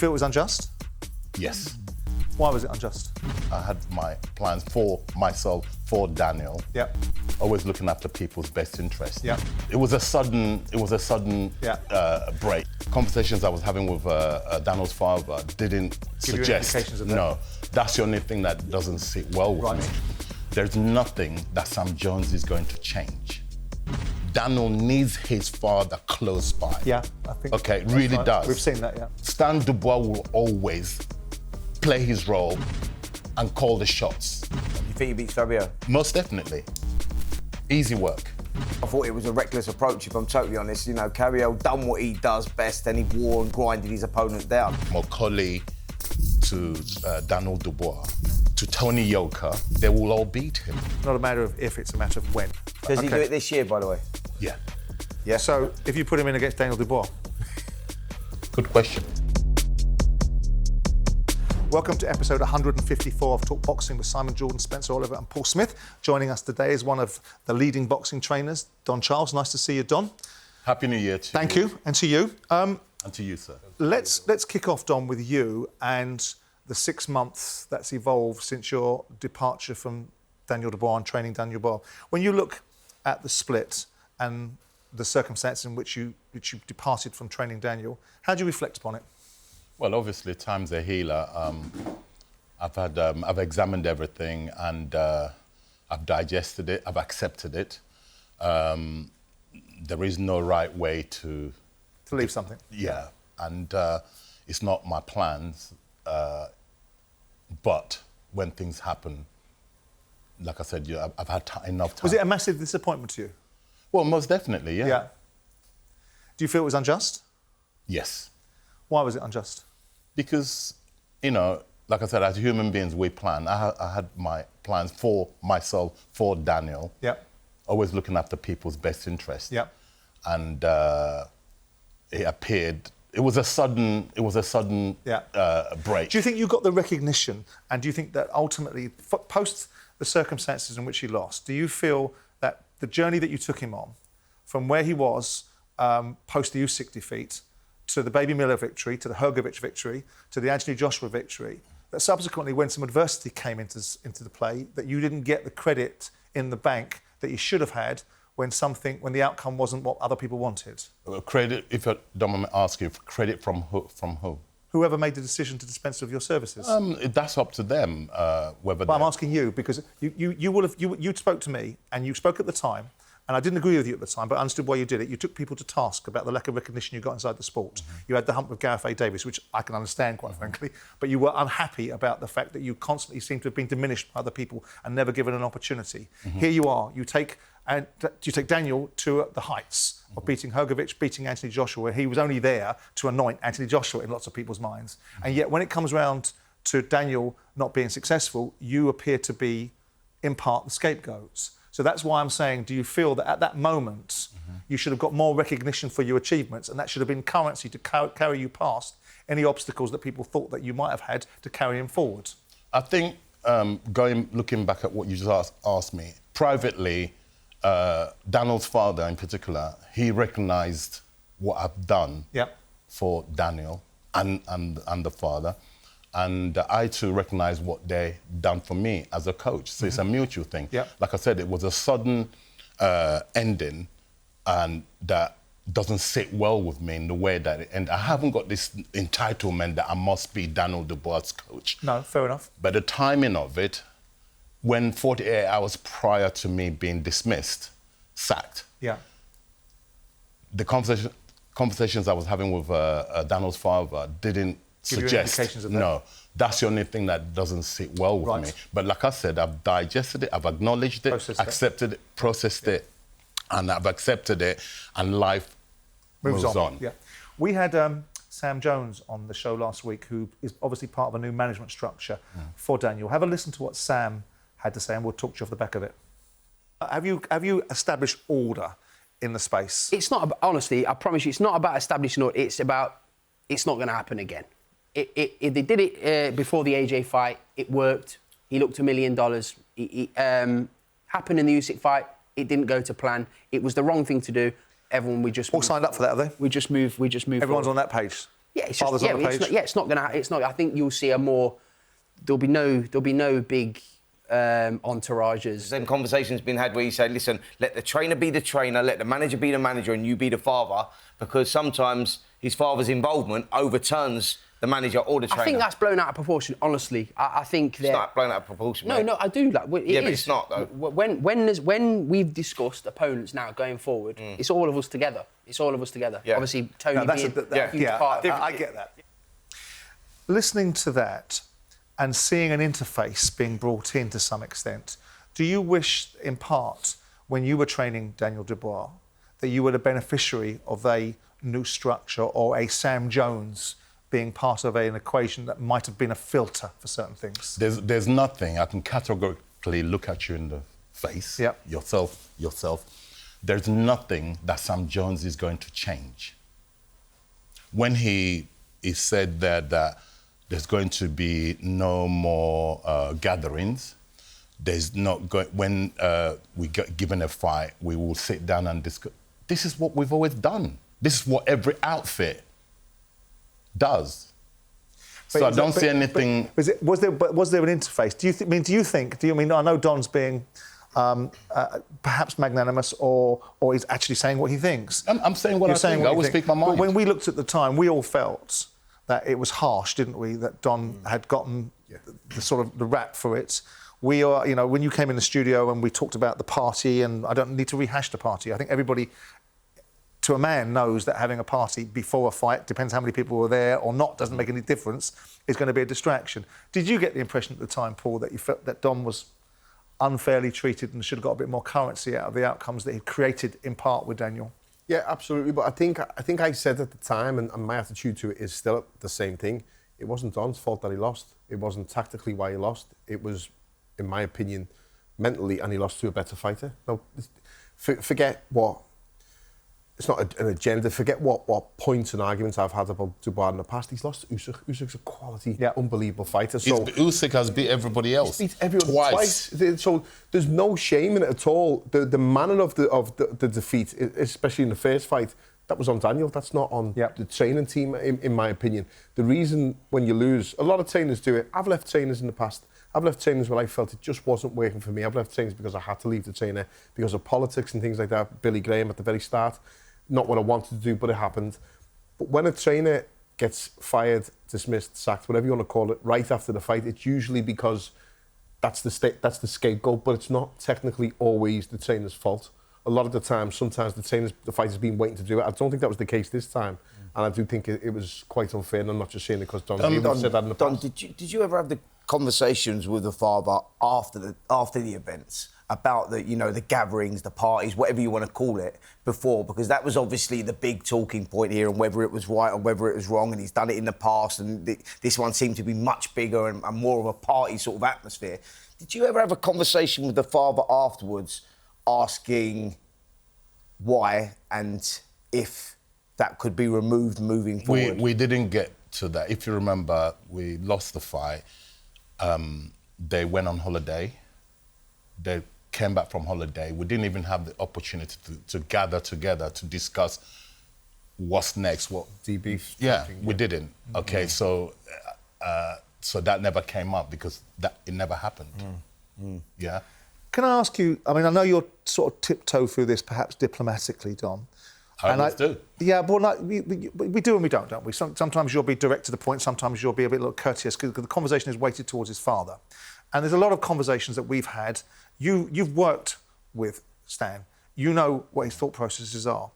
Feel it was unjust? Yes. Why was it unjust? I had my plans for myself, for Daniel. Yep. Always looking after people's best interests. Yep. It was a sudden break. Conversations I was having with Daniel's father didn't Give you suggest. indications of that? No, that's the only thing that doesn't sit well with me. There's nothing that Sam Jones is going to change. Daniel needs his father close by. Yeah, I think. Okay, really right. does. We've seen that, yeah. Stan Dubois will always play his role and call the shots. You think he beats Kabayel? Most definitely. Easy work. I thought it was a reckless approach, if I'm totally honest. You know, Kabayel done what he does best and he wore and grinded his opponent down. Macaulay to Daniel Dubois to Tony Yoka, they will all beat him. Not a matter of if, it's a matter of when. Does he do it this year, by the way? Yeah. Yeah. So, if you put him in against Daniel Dubois? Good question. Welcome to episode 154 of Talk Boxing with Simon Jordan, Spencer Oliver and Paul Smith. Joining us today is one of the leading boxing trainers, Don Charles. Nice to see you, Don. Happy New Year to you. Thank you, and to you. And to you, sir. Let's kick off, Don, with you and the 6 months that's evolved since your departure from Daniel Dubois and training Daniel Dubois. When you look at the split and the circumstances in which you departed from training Daniel, how do you reflect upon it? Well, obviously, time's a healer. I've examined everything and I've digested it. I've accepted it. There is no right way to leave something. Yeah, and it's not my plans. But when things happen, like I said, I've had enough time. Was it a massive disappointment to you? Well, most definitely, yeah. Yeah. Do you feel it was unjust? Yes. Why was it unjust? Because, you know, like I said, as human beings, we plan. I had my plans for myself, for Daniel. Yep. Always looking after people's best interests. Yep. And it appeared. It was a sudden break. Do you think you got the recognition, and do you think that ultimately, post the circumstances in which he lost, do you feel that the journey that you took him on, from where he was post the Usyk defeat, to the Baby Miller victory, to the Hrgovic victory, to the Anthony Joshua victory, that subsequently, when some adversity came into the play, that you didn't get the credit in the bank that you should have had when the outcome wasn't what other people wanted? Credit, if I don't mind asking, credit from who? Whoever made the decision to dispense with your services. That's up to them. Whether. But I'm asking you because you spoke to me and you spoke at the time, and I didn't agree with you at the time, but I understood why you did it. You took people to task about the lack of recognition you got inside the sport. Mm-hmm. You had the hump with Gareth A. Davis, which I can understand, quite frankly, but you were unhappy about the fact that you constantly seem to have been diminished by other people and never given an opportunity. Mm-hmm. Here you are. You take Daniel to the heights of beating Hrgovic, beating Anthony Joshua, where he was only there to anoint Anthony Joshua in lots of people's minds. Mm-hmm. And yet, when it comes round to Daniel not being successful, you appear to be, in part, the scapegoats. So that's why I'm saying, do you feel that at that moment you should have got more recognition for your achievements, and that should have been currency to carry you past any obstacles that people thought that you might have had to carry him forward? I think, looking back at what you just asked me, privately, Daniel's father in particular, he recognised what I've done for Daniel and the father. And I too recognise what they done for me as a coach. So it's a mutual thing. Yep. Like I said, it was a sudden ending, and that doesn't sit well with me in the way that it ended. I haven't got this entitlement that I must be Daniel Dubois' coach. No, fair enough. But the timing of it, when 48 hours prior to me being sacked, the conversations I was having with Daniel's father didn't suggest. Indications of that? No, that's the only thing that doesn't sit well with me. But like I said, I've digested it, I've acknowledged it, accepted it, processed it, and I've accepted it, and life moves on. Yeah. We had Sam Jones on the show last week, who is obviously part of a new management structure for Daniel. Have a listen to what Sam had to say, and we'll talk to you off the back of it. Have you established order in the space? It's not, honestly, I promise you, it's not about establishing order. It's about, it's not going to happen again. They did it before the AJ fight. It worked. He looked $1 million. Happened in the Usyk fight. It didn't go to plan. It was the wrong thing to do. Everyone, we just all signed up for that, have they? We just move. Everyone's forward. on that page. Yeah, it's just, it's not gonna. It's not. I think you'll see a more. There'll be no big entourages. Then conversations been had where you say, listen, let the trainer be the trainer, let the manager be the manager, and you be the father, because sometimes his father's involvement overturns the manager or the trainer. I think that's blown out of proportion, honestly. I think that... It's not blown out of proportion, mate. No, I do. But it's not, though. When we've discussed opponents now going forward, it's all of us together. It's all of us together. Yeah. Obviously, Tony being a huge part. I get that. Listening to that and seeing an interface being brought in to some extent, do you wish, in part, when you were training Daniel Dubois, that you were the beneficiary of a new structure or a Sam Jones being part of an equation that might have been a filter for certain things? There's nothing. I can categorically look at you in the face, yourself. There's nothing that Sam Jones is going to change. When he said that there's going to be no more gatherings, there's not going. When we get given a fight, we will sit down and discuss. This is what we've always done. This is what every outfit does. So I don't see anything. Was there an interface? Do you think? I know Don's being perhaps magnanimous, or he's actually saying what he thinks. I'm saying what I think. I always speak my mind. But when we looked at the time, we all felt that it was harsh, didn't we? That Don had gotten the sort of the rap for it. We are, when you came in the studio and we talked about the party, and I don't need to rehash the party. I think everybody, to a man, knows that having a party before a fight, depends how many people were there or not, doesn't make any difference, is going to be a distraction. Did you get the impression at the time, Paul, that you felt that Don was unfairly treated and should have got a bit more currency out of the outcomes that he created in part with Daniel? Yeah, absolutely. But I think I said at the time, and my attitude to it is still the same thing. It wasn't Don's fault that he lost. It wasn't tactically why he lost. It was, in my opinion, mentally, and he lost to a better fighter. No, forget what. It's not an agenda. Forget what points and arguments I've had about Dubois in the past. He's lost to Usyk. Usyk's a quality, unbelievable fighter. So Usyk has beat everybody else. He's beat everyone twice. So there's no shame in it at all. The manner of the defeat, especially in the first fight, that was on Daniel. That's not on the training team, in my opinion. The reason when you lose, a lot of trainers do it. I've left trainers in the past. I've left trainers where I felt it just wasn't working for me. I've left trainers because I had to leave the trainer because of politics and things like that. Billy Graham at the very start. Not what I wanted to do, but it happened. But when a trainer gets fired, dismissed, sacked, whatever you want to call it, right after the fight, it's usually because that's the scapegoat, but it's not technically always the trainer's fault. A lot of the time, sometimes the fighter's been waiting to do it. I don't think that was the case this time. And I do think it was quite unfair, and I'm not just saying it because Don said that in the past. Did you ever have the conversations with the father after the events about the gatherings, the parties, whatever you want to call it, before? Because that was obviously the big talking point here, and whether it was right or whether it was wrong, and he's done it in the past, and this one seemed to be much bigger and more of a party sort of atmosphere. Did you ever have a conversation with the father afterwards asking why and if that could be removed moving forward? We didn't get to that. If you remember, we lost the fight. They went on holiday. They came back from holiday. We didn't even have the opportunity to gather together to discuss what's next. What debrief? Yeah, we didn't. Okay, so that never came up because it never happened. Yeah. Can I ask you? I mean, I know you're sort of tiptoe through this, perhaps diplomatically, Don. I always do. Yeah, but we do and we don't we? Sometimes you'll be direct to the point. Sometimes you'll be a bit courteous because the conversation is weighted towards his father. And there's a lot of conversations that we've had. You've worked with Stan. You know what his thought processes are.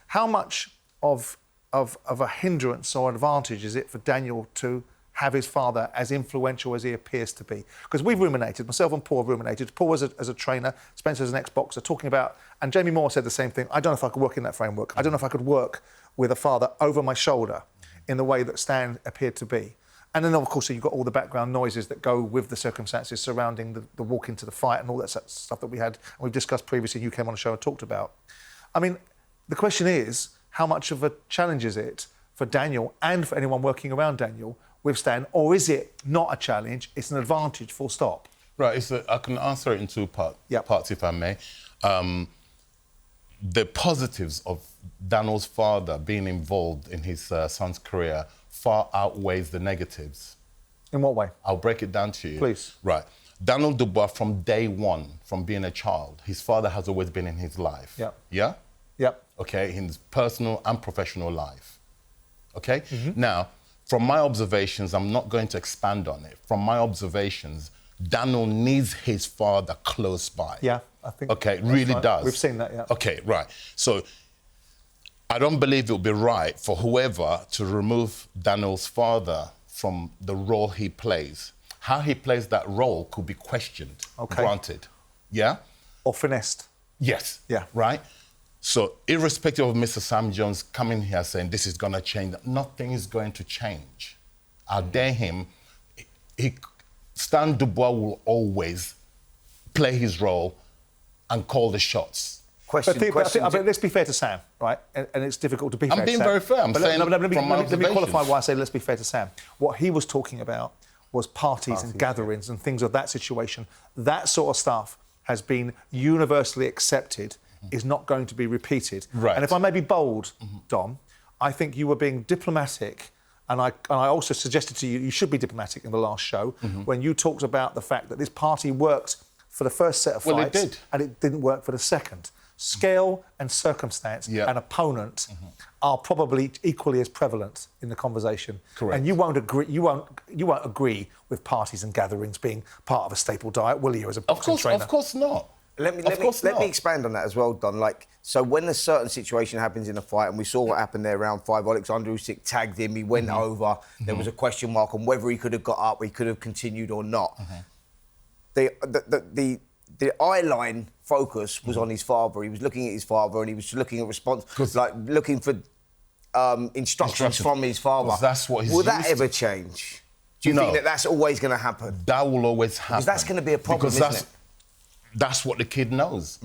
How much of a hindrance or advantage is it for Daniel to have his father as influential as he appears to be? Because we've ruminated, myself and Paul have ruminated. Paul as a trainer, Spencer as an ex-boxer, talking about, and Jamie Moore said the same thing, I don't know if I could work in that framework. I don't know if I could work with a father over my shoulder in the way that Stan appeared to be. And then, of course, you've got all the background noises that go with the circumstances surrounding the walk into the fight and all that stuff that we had, and we've discussed previously, you came on the show and talked about. I mean, the question is, how much of a challenge is it for Daniel and for anyone working around Daniel with Stan, or is it not a challenge, it's an advantage, full stop? Right, I can answer it in two parts, if I may. The positives of Daniel's father being involved in his son's career far outweighs the negatives. In what way? I'll break it down to you. Please. Right. Daniel Dubois, from day one, from being a child, his father has always been in his life. Yeah. Yeah? Yep. Okay, in his personal and professional life. Okay? Now, from my observations, I'm not going to expand on it. From my observations, Daniel needs his father close by. Yeah, I think. Okay, really right. does. We've seen that, yeah. Okay, right. So, I don't believe it would be right for whoever to remove Daniel's father from the role he plays. How he plays that role could be questioned, granted. Yeah? Or finessed. Yes. Yeah. Right? So, irrespective of Mr. Sam Jones coming here saying this is going to change, nothing is going to change. I dare him. Stan Dubois will always play his role and call the shots. But let's be fair to Sam, right? And it's difficult to be fair to Sam. I'm being very fair. I'm saying let me qualify observations. why I say let's be fair to Sam. What he was talking about was parties and gatherings and things of that situation. That sort of stuff has been universally accepted, is not going to be repeated. Right. And if I may be bold, Dom, I think you were being diplomatic, and I also suggested to you you should be diplomatic in the last show when you talked about the fact that this party worked for the first set of fights. Well, it did. And it didn't work for the second. Scale and circumstance and opponent are probably equally as prevalent in the conversation. Correct. And you won't agree. You won't agree with parties and gatherings being part of a staple diet, will you? As a boxing trainer, Of course not. Let me expand on that as well, Don. Like, so when a certain situation happens in a fight, and we saw what happened there round 5, Alexander Usyk tagged him, he went over. There was a question mark on whether he could have got up, he could have continued or not. The eye line focus was on his father. He was looking at his father, and he was looking at response, like looking for instructions from his father. That's what he's Will that used ever to. change? Do you think that that's always going to happen? That will always happen. Because that's going to be a problem, because isn't it? That's what the kid knows.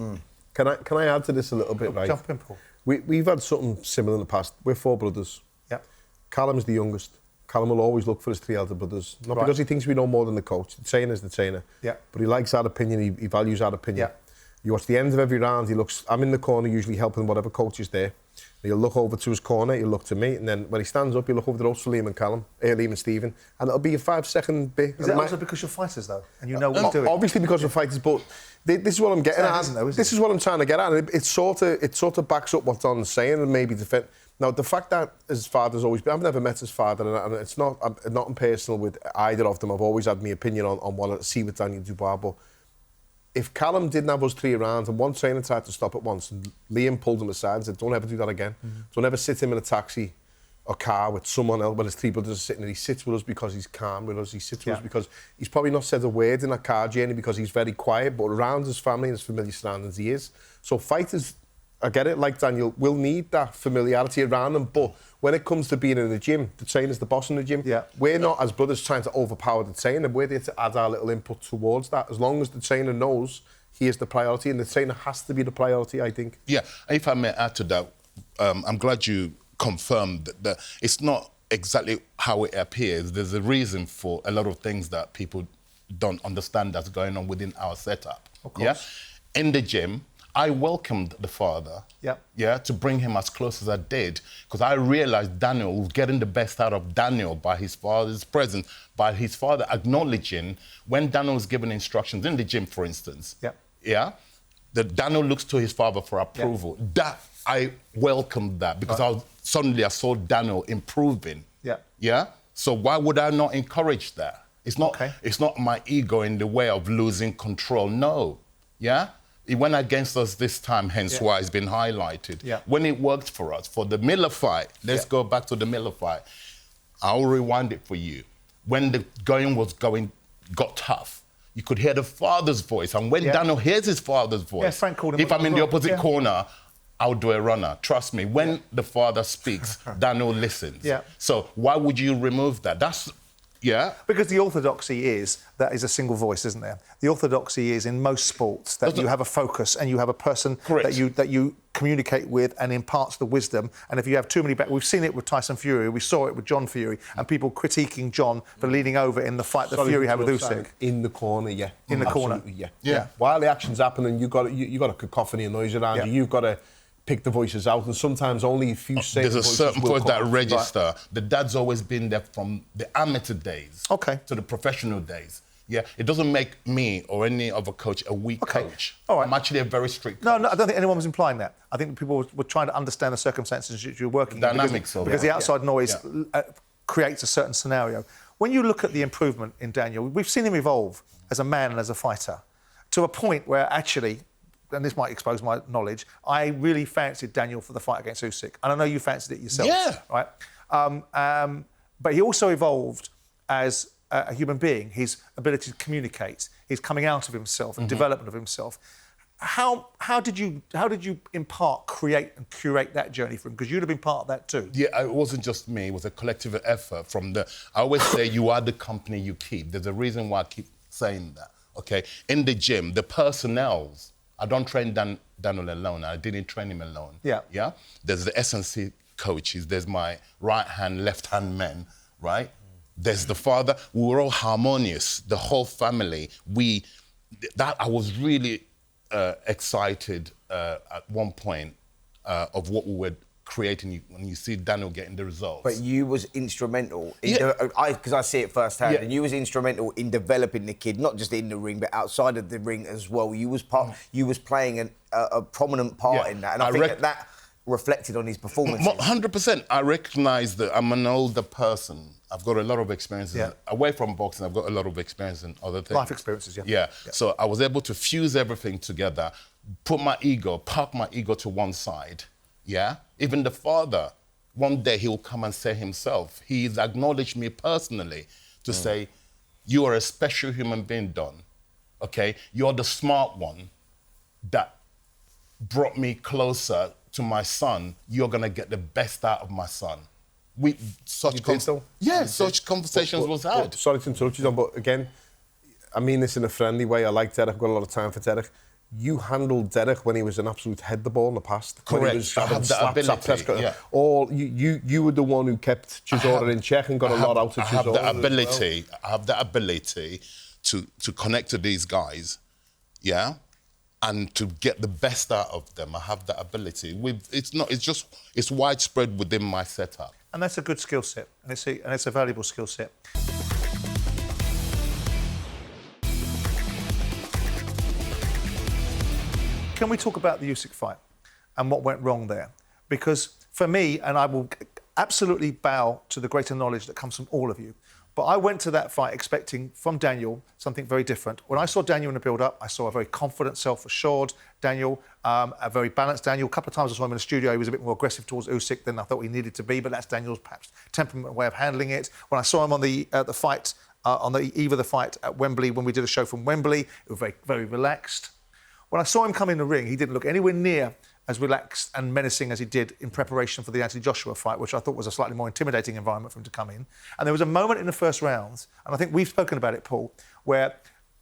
Can I add to this a little bit, right? Jump in, Paul. We've had something similar in the past. We're 4 brothers. Yep. Callum's the youngest. Callum will always look for his 3 elder brothers. Not because he thinks we know more than the coach. The trainer's the trainer. Yeah. But he likes our opinion. He values our opinion. Yeah. You watch the end of every round, he looks... I'm in the corner usually helping whatever coach is there. He'll look over to his corner, he'll look to me, and then when he stands up, he'll look over the ropes for Liam and Stephen, and it'll be a 5-second bit. Is that also because you're fighters, though, and you know what you're doing? Obviously because we're fighters, but this is what I'm getting at. This is what I'm trying to get at, and it sort of backs up what Don's saying, and maybe defend. Now, the fact that his father's always been... I've never met his father, and it's not impersonal with either of them. I've always had my opinion on what I see with Daniel Dubois, but if Callum didn't have us 3 rounds and one trainer tried to stop it once, and Liam pulled him aside and said, don't ever do that again. Don't ever sit him in a taxi or car with someone else when his 3 brothers are sitting there. He sits with us because he's calm with us. He sits with us because he's probably not said a word in that car journey because he's very quiet, but around his family and his familiar surroundings he is. So fighters, I get it, like Daniel, will need that familiarity around them, but when it comes to being in the gym, the trainer's the boss in the gym. We're not, as brothers, trying to overpower the trainer. We're there to add our little input towards that. As long as the trainer knows he is the priority, and the trainer has to be the priority, I think. Yeah, if I may add to that, I'm glad you confirmed that it's not exactly how it appears. There's a reason for a lot of things that people don't understand that's going on within our setup. Of course. Yeah? In the gym, I welcomed the father, to bring him as close as I did, because I realised Daniel was getting the best out of Daniel by his father's presence, by his father acknowledging when Daniel was given instructions in the gym, for instance. That Daniel looks to his father for approval. That I welcomed that because suddenly I saw Daniel improving. So why would I not encourage that? It's not my ego in the way of losing control. No. He went against us this time, hence why it's been highlighted. When it worked for us, for the Miller fight, let's go back to the Miller fight. I'll rewind it for you. When the going got tough, you could hear the father's voice. And when Daniel hears his father's voice, Frank called him if I'm in the opposite corner, I'll do a runner. Trust me, when the father speaks, Daniel listens. So why would you remove that? Because the orthodoxy is that is a single voice, isn't there? The orthodoxy is in most sports that you have a focus and you have a person that you communicate with and imparts the wisdom. And if you have too many we've seen it with Tyson Fury, we saw it with John Fury, and people critiquing John for leaning over in the fight that Fury had with Usyk. In the corner, in the corner, While the action's happening, you got a cacophony of noise around you. You've got to pick the voices out, and sometimes only a few There's a certain voice that out. register. Right. The dad's always been there from the amateur days to the professional days. Yeah, it doesn't make me or any other coach a weak coach. All right. I'm actually a very strict coach. No, I don't think anyone was implying that. I think people were trying to understand the circumstances that you're working in. Dynamics of it. Because the outside noise creates a certain scenario. When you look at the improvement in Daniel, we've seen him evolve as a man and as a fighter to a point where actually, and this might expose my knowledge, I really fancied Daniel for the fight against Usyk. And I know you fancied it yourself. Yeah. Right? But he also evolved as a human being, his ability to communicate, his coming out of himself and development of himself. How did you in part create and curate that journey for him? Because you'd have been part of that too. Yeah, it wasn't just me. It was a collective effort from the... I always say you are the company you keep. There's a reason why I keep saying that, okay? In the gym, the personnels, I don't train Daniel alone. I didn't train him alone. Yeah. Yeah? There's the S&C coaches. There's my right-hand, left-hand men, right? There's the father. We were all harmonious, the whole family. I was really excited at one point of what we were creating when you see Daniel getting the results. But you was instrumental, because I see it firsthand, and you was instrumental in developing the kid, not just in the ring, but outside of the ring as well. You was playing a prominent part in that, and I think that reflected on his performances. 100%. I recognise that I'm an older person. I've got a lot of experiences. Yeah. Away from boxing, I've got a lot of experience in other things. Life experiences, Yeah. So I was able to fuse everything together, park my ego to one side, yeah? Even the father, one day he'll come and say himself, he's acknowledged me personally to say, you are a special human being, Don, okay? You're the smart one that brought me closer to my son. You're going to get the best out of my son. Such conversations was had. Sorry to interrupt you, Don, but again, I mean this in a friendly way. I like Derek. I've got a lot of time for Derek. You handled Derek when he was an absolute head the ball in the past. Correct. When he was I have that ability. Yeah. Or you were the one who kept Chisora in check and got a lot out of Chisora. I have the ability to connect to these guys, yeah, and to get the best out of them. I have that ability. It's widespread within my setup. And that's a good skill set, and it's a valuable skill set. Can we talk about the Usyk fight and what went wrong there? Because for me, and I will absolutely bow to the greater knowledge that comes from all of you, but I went to that fight expecting from Daniel something very different. When I saw Daniel in the build-up, I saw a very confident, self-assured Daniel, a very balanced Daniel. A couple of times I saw him in the studio, he was a bit more aggressive towards Usyk than I thought he needed to be, but that's Daniel's perhaps temperament way of handling it. When I saw him on the fight, on the eve of the fight at Wembley, when we did a show from Wembley, it was very, very relaxed. When I saw him come in the ring, he didn't look anywhere near as relaxed and menacing as he did in preparation for the Anthony Joshua fight, which I thought was a slightly more intimidating environment for him to come in. And there was a moment in the first round, and I think we've spoken about it, Paul, where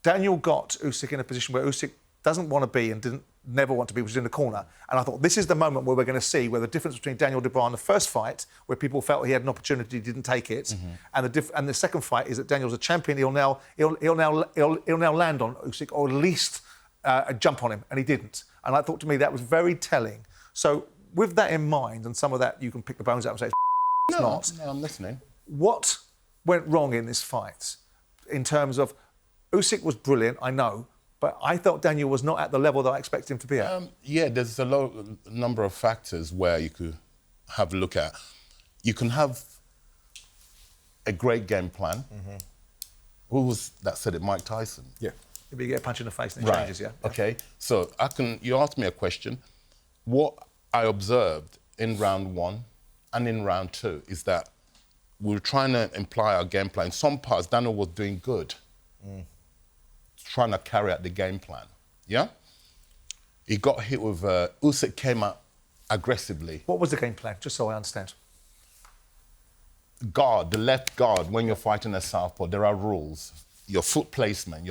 Daniel got Usyk in a position where Usyk doesn't want to be and never want to be, which is in the corner. And I thought, this is the moment where we're going to see where the difference between Daniel Dubois in the first fight, where people felt he had an opportunity, didn't take it, and the second fight is that Daniel's a champion. He'll now land on Usyk, or at least jump on him, and he didn't. And I thought, to me, that was very telling. So with that in mind, and some of that you can pick the bones out and say it's not. No, I'm listening. What went wrong in this fight in terms of Usyk was brilliant, I know, but I thought Daniel was not at the level that I expected him to be at. There's a number of factors where you could have a look at. You can have a great game plan. Who was that said it? Mike Tyson? Yeah. If you get a punch in the face and it changes, yeah. Okay, so you asked me a question. What I observed in round 1 and in round 2 is that we were trying to imply our game plan. In some parts, Daniel was doing good, trying to carry out the game plan, yeah? He got hit with, Usyk came out aggressively. What was the game plan, just so I understand? Guard, the left guard, when you're fighting a southpaw, there are rules. Your foot placement,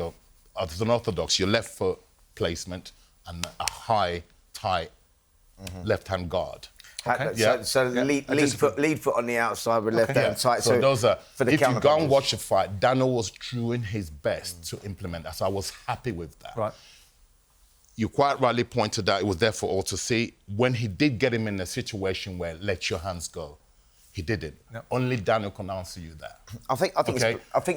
as an orthodox, your left foot placement and a high, tight left-hand guard. Okay. So lead foot on the outside with left-hand tight. So those are... For the if you go and watch the fight, Daniel was doing his best to implement that. So I was happy with that. Right. you quite rightly pointed out it was there for all to see. When he did get him in a situation where let your hands go, he did it. Yep. Only Daniel can answer you that. I think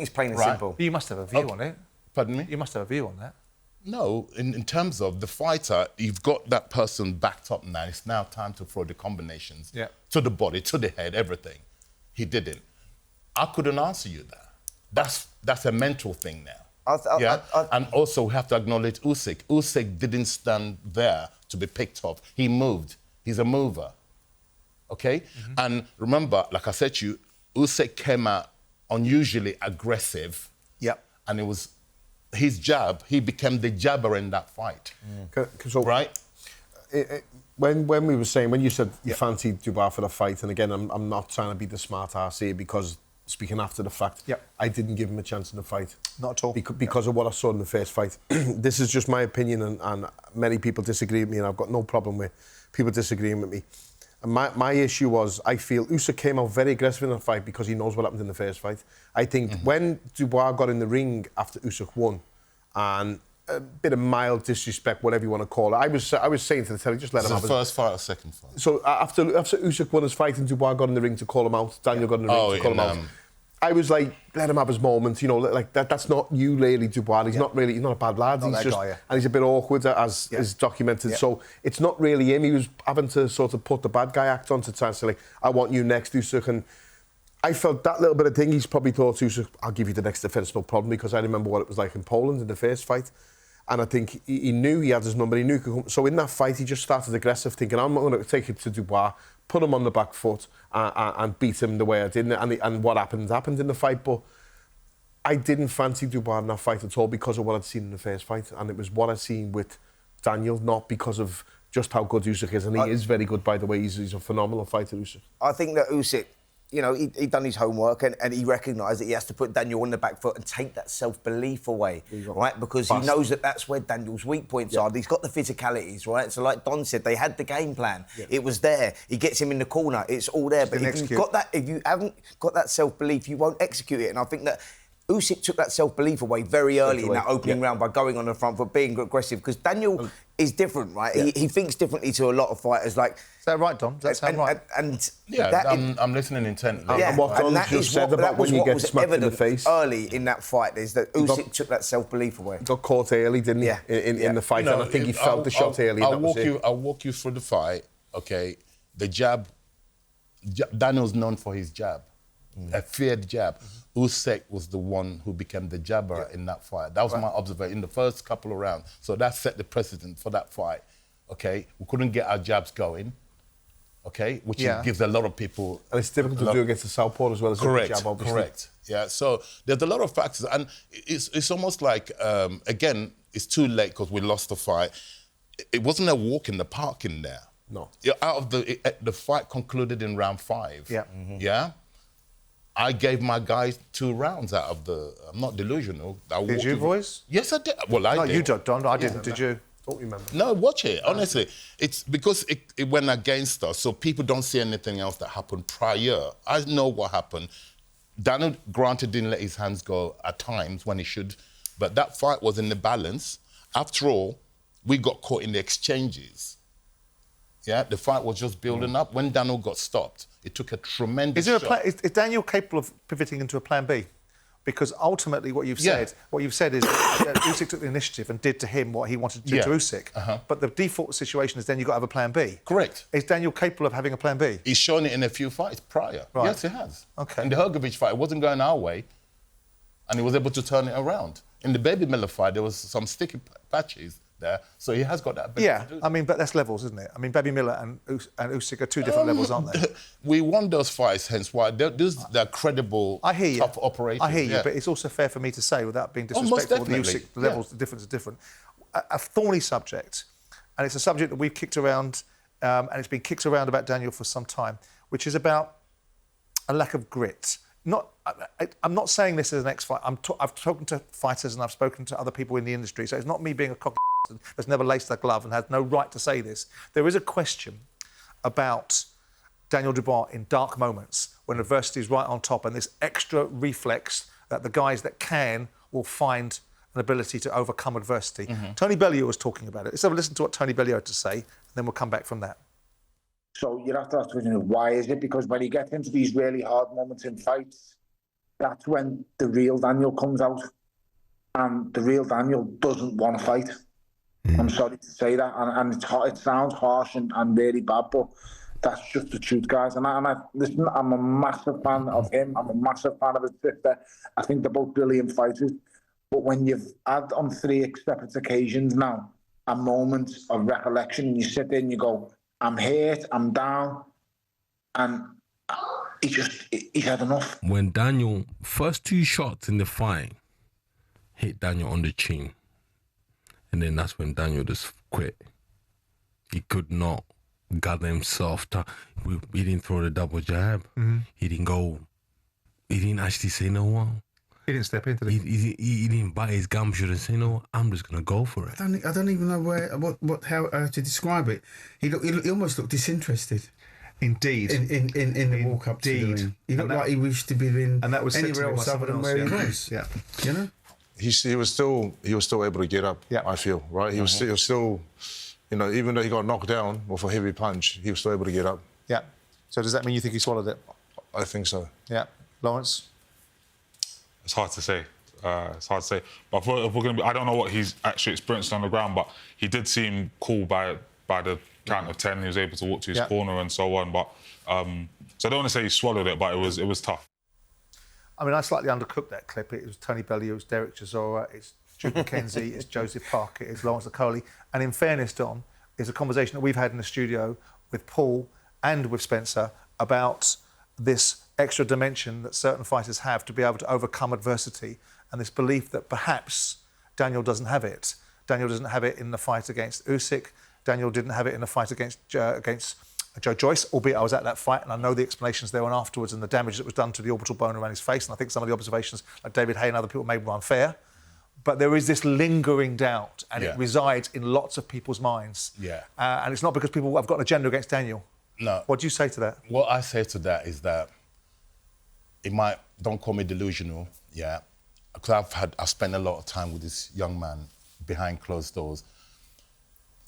it's plain and simple. You must have a view on it. Pardon me? You must have a view on that. No, in terms of the fighter, you've got that person backed up now. It's now time to throw the combinations to the body, to the head, everything. He didn't. I couldn't answer you that. That's a mental thing now. And also we have to acknowledge Usyk. Usyk didn't stand there to be picked up. He moved. He's a mover. Okay? Mm-hmm. And remember, like I said to you, Usyk came out unusually aggressive. Yep. And it was his jab, he became the jabber in that fight. So, right? When we were saying, when you said you fancied Dubois for the fight, and again, I'm not trying to be the smart ass here because, speaking after the fact, I didn't give him a chance in the fight. Not at all. Because of what I saw in the first fight. This is just my opinion, and many people disagree with me, and I've got no problem with people disagreeing with me. And my issue was, I feel Usyk came out very aggressive in the fight because he knows what happened in the first fight. I think when Dubois got in the ring after Usyk won, and a bit of mild disrespect, whatever you want to call it, I was saying to the telly, just let him have the first fight or second fight? So after Usyk won his fight and Dubois got in the ring to call him out, Daniel got in the ring to call him out. I was like, let him have his moment, you know, like that's not you really, Dubois. He's not a bad lad. He's just, and he's a bit awkward, as is documented. So it's not really him. He was having to sort of put the bad guy act on to try and say, like, I want you next, Usyk. And I felt that little bit of thing, he's probably thought, Usyk, I'll give you the next defence, no problem, because I remember what it was like in Poland in the first fight. And I think he knew he had his number, he knew he could come. So in that fight, he just started aggressive, thinking, I'm not going to take it to Dubois, put him on the back foot and beat him the way I did. And what happened in the fight. But I didn't fancy Dubois in that fight at all because of what I'd seen in the first fight. And it was what I'd seen with Daniel, not because of just how good Usyk is. And he is very good, by the way. He's a phenomenal fighter, Usyk. I think that Usyk, you know, he'd done his homework and he recognised that he has to put Daniel on the back foot and take that self-belief away, right? Because he knows that that's where Daniel's weak points are. He's got the physicalities, right? So like Don said, they had the game plan. It was there. He gets him in the corner. It's all there. But if you haven't got that self-belief, you won't execute it. And I think that Usyk took that self-belief away very early in that opening round by going on the front foot, being aggressive. Because Daniel is different, right? He thinks differently to a lot of fighters. Like, is that right, Dom? Does that sound right? I'm listening intently. And what Don just said about when you get smacked in the face early in that fight is that Usyk took that self-belief away. He got caught early, didn't he? In the fight, and I think he felt the shot early. I'll walk you through the fight. Okay, the jab. Daniel's known for his jab, a feared jab. Usyk was the one who became the jabber in that fight. That was my observation in the first couple of rounds. So that set the precedent for that fight. Okay, we couldn't get our jabs going. Okay, which gives a lot of people. And it's difficult to do against the southpaw as well as the jab, obviously. Correct. Yeah. So there's a lot of factors, and it's almost like again, it's too late because we lost the fight. It wasn't a walk in the park in there. No. Out of the fight concluded in round 5. Yeah. Yeah. I gave my guys 2 rounds out of the... I'm not delusional. Did you, boys? Yes, I did. Well, I did. No, you don't, Don. I didn't. Did you? Don't remember. No, watch it. Honestly, it's because it went against us, so people don't see anything else that happened prior. I know what happened. Daniel, granted, didn't let his hands go at times when he should, but that fight was in the balance. After all, we got caught in the exchanges. Yeah, the fight was just building up. When Daniel got stopped, it took a tremendous shot. Is Daniel capable of pivoting into a plan B? Because ultimately what you've said is that Usyk took the initiative and did to him what he wanted to do to Usyk. But the default situation is then you've got to have a plan B. Correct. Is Daniel capable of having a plan B? He's shown it in a few fights prior. Right. Yes, he has. Okay. In the Hrgovic fight, it wasn't going our way, and he was able to turn it around. In the Baby Miller fight, there was some sticky patches there, so he has got that ability to do that. I mean, but that's levels, isn't it? I mean, Baby Miller and Usyk are 2 different levels, aren't they? We won those fights, hence why they're credible, tough operators. I hear you, but it's also fair for me to say, without being disrespectful, the Usyk levels, the difference is different. A thorny subject, and it's a subject that we've kicked around, and it's been kicked around about Daniel for some time, which is about a lack of grit. I'm not saying this as an ex-fighter. I've spoken to fighters and I've spoken to other people in the industry, so it's not me being a cock that's never laced a glove and has no right to say this. There is a question about Daniel Dubois in dark moments when adversity is right on top and this extra reflex that the guys that can will find an ability to overcome adversity. Tony Bellew was talking about it. Let's have a listen to what Tony Bellew had to say, and then we'll come back from that. So you have to ask the question, why is it? Because when you get into these really hard moments in fights, that's when the real Daniel comes out. And the real Daniel doesn't want to fight. I'm sorry to say that. And it sounds harsh and really bad, but that's just the truth, guys. And listen, I'm a massive fan of him. I'm a massive fan of his sister. I think they're both brilliant fighters. But when you've had on 3 separate occasions now a moment of recollection, and you sit there and you go, I'm hurt, I'm down, and he's had enough. When Daniel, first 2 shots in the fight, hit Daniel on the chin, and then that's when Daniel just quit. He could not gather himself. He didn't throw the double jab. He didn't go. He didn't actually say no one. He didn't step into it. He didn't bite his gumshoe and say no. I'm just gonna go for it. I don't even know how to describe it. He almost looked disinterested. Indeed. In the walk up to the ring. He looked like he wished to be in and that was anywhere else other than where he was. Yeah. You know? He was still able to get up, I feel, right? He was still, you know, even though he got knocked down with a heavy punch, he was still able to get up. Yeah. So does that mean you think he swallowed it? I think so. Yeah. Lawrence? It's hard to say. But if we're going to be, I don't know what he's actually experienced on the ground, but he did seem cool by the count of 10. He was able to walk to his corner and so on. But so I don't want to say he swallowed it, but it was tough. I mean, I slightly undercooked that clip. It was Tony Bellew, it was Derek Chisora, it's Duke McKenzie, it's Joseph Parker, it's Lawrence Okoli. And in fairness, Don, it's a conversation that we've had in the studio with Paul and with Spencer about this extra dimension that certain fighters have to be able to overcome adversity, and this belief that perhaps Daniel doesn't have it. Daniel doesn't have it in the fight against Usyk. Daniel didn't have it in the fight against Joe Joyce, albeit I was at that fight and I know the explanations there and afterwards and the damage that was done to the orbital bone around his face, and I think some of the observations like David Hay and other people made were unfair. But there is this lingering doubt, and it resides in lots of people's minds. Yeah. And it's not because people have got an agenda against Daniel. No. What do you say to that? What I say to that is that don't call me delusional, because I've spent a lot of time with this young man behind closed doors.